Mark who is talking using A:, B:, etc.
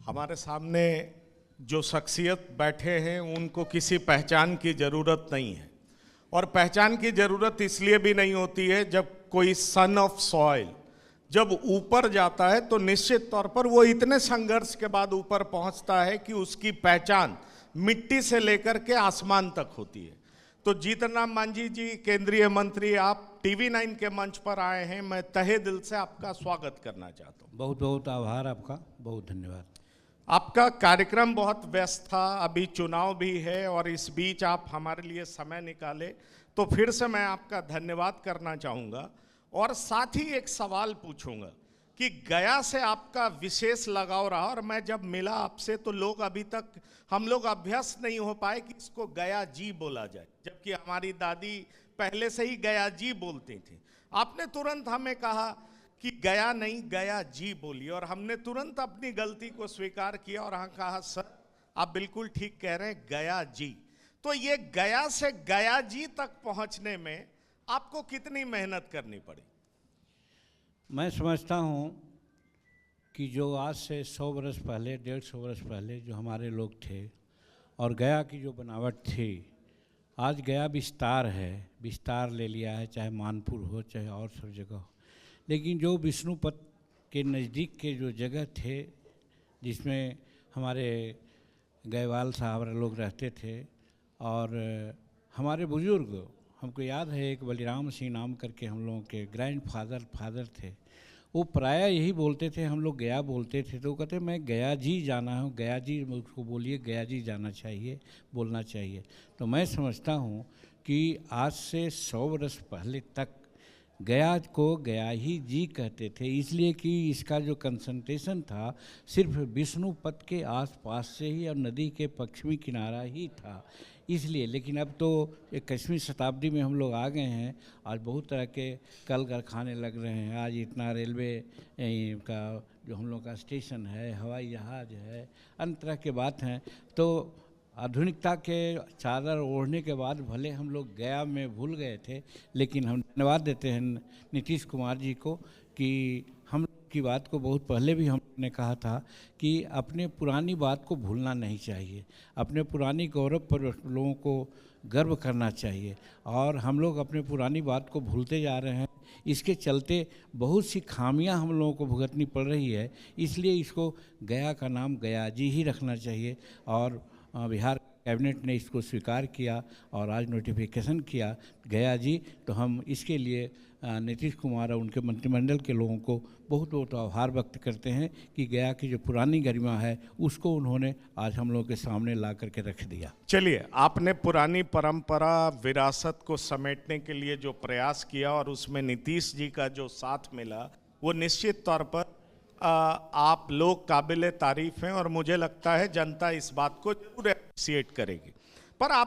A: हमारे सामने जो शख्सियत बैठे हैं उनको किसी पहचान की ज़रूरत नहीं है, और पहचान की ज़रूरत इसलिए भी नहीं होती है। जब कोई सन ऑफ सॉइल जब ऊपर जाता है तो निश्चित तौर पर वो इतने संघर्ष के बाद ऊपर पहुंचता है कि उसकी पहचान मिट्टी से लेकर के आसमान तक होती है। तो जीतन राम मांझी जी, केंद्रीय मंत्री, आप TV9 के मंच पर आए हैं, मैं तहे दिल से आपका स्वागत करना चाहता हूँ।
B: बहुत बहुत आभार आपका, बहुत धन्यवाद।
A: आपका कार्यक्रम बहुत व्यस्त था, अभी चुनाव भी है, और इस बीच आप हमारे लिए समय निकाले, तो फिर से मैं आपका धन्यवाद करना चाहूँगा। और साथ ही एक सवाल पूछूंगा कि गया से आपका विशेष लगाव रहा, और मैं जब मिला आपसे तो हम लोग अभ्यस्त नहीं हो पाए कि इसको गया जी बोला जाए, जबकि हमारी दादी पहले से ही गया जी बोलती थी। आपने तुरंत हमें कहा कि गया नहीं, गया जी बोलिए, और हमने तुरंत अपनी गलती को स्वीकार किया और हाँ कहा, सर आप बिल्कुल ठीक कह रहे हैं, गया जी। तो ये गया से गया जी तक पहुंचने में आपको कितनी मेहनत करनी पड़ी?
B: मैं समझता हूँ कि जो आज से 100 वर्ष पहले, 150 वर्ष पहले जो हमारे लोग थे और गया की जो बनावट थी, आज गया विस्तार है, विस्तार ले लिया है, चाहे मानपुर हो चाहे और सब जगह हो। लेकिन जो विष्णुपद के नज़दीक के जो जगह थे जिसमें हमारे गयवाल साहब लोग रहते थे, और हमारे बुजुर्ग, हमको याद है एक बलिराम सिंह नाम करके हम लोगों के ग्रैंड फादर थे, वो प्रायः यही बोलते थे, हम लोग गया बोलते थे तो वो कहते मैं गया जी जाना हूँ, गया जी उसको बोलिए, गया जी जाना चाहिए, बोलना चाहिए। तो मैं समझता हूँ कि आज से 100 वर्ष पहले तक गया को गया ही जी कहते थे, इसलिए कि इसका जो कंसंट्रेशन था सिर्फ विष्णुपद के आसपास से ही और नदी के पश्चिमी किनारा ही था, इसलिए। लेकिन अब तो 21वीं शताब्दी में हम लोग आ गए हैं, आज बहुत तरह के कल कारखाने लग रहे हैं, आज इतना रेलवे का जो हम लोग का स्टेशन है, हवाई जहाज है, अन्य तरह के बात हैं। तो आधुनिकता के चादर ओढ़ने के बाद भले हम लोग गया में भूल गए थे, लेकिन हम धन्यवाद देते हैं नीतीश कुमार जी को कि हम की बात को बहुत पहले भी हमने कहा था कि अपने पुरानी बात को भूलना नहीं चाहिए, अपने पुरानी गौरव पर लोगों को गर्व करना चाहिए, और हम लोग अपने पुरानी बात को भूलते जा रहे हैं। इसके चलते बहुत सी खामियां हम लोगों को भुगतनी पड़ रही है, इसलिए इसको गया का नाम गया जी ही रखना चाहिए। और बिहार कैबिनेट ने इसको स्वीकार किया और आज नोटिफिकेशन किया गया जी, तो हम इसके लिए नीतीश कुमार और उनके मंत्रिमंडल के लोगों को बहुत बहुत आभार व्यक्त करते हैं कि गया की जो पुरानी गरिमा है उसको उन्होंने आज हम लोगों के सामने ला करके रख दिया।
A: चलिए, आपने पुरानी परंपरा विरासत को समेटने के लिए जो प्रयास किया और उसमें नीतीश जी का जो साथ मिला, वो निश्चित तौर पर आप लोग काबिले तारीफ हैं, और मुझे लगता है जनता इस बात को जरूर अप्रिशिएट करेगी। पर आप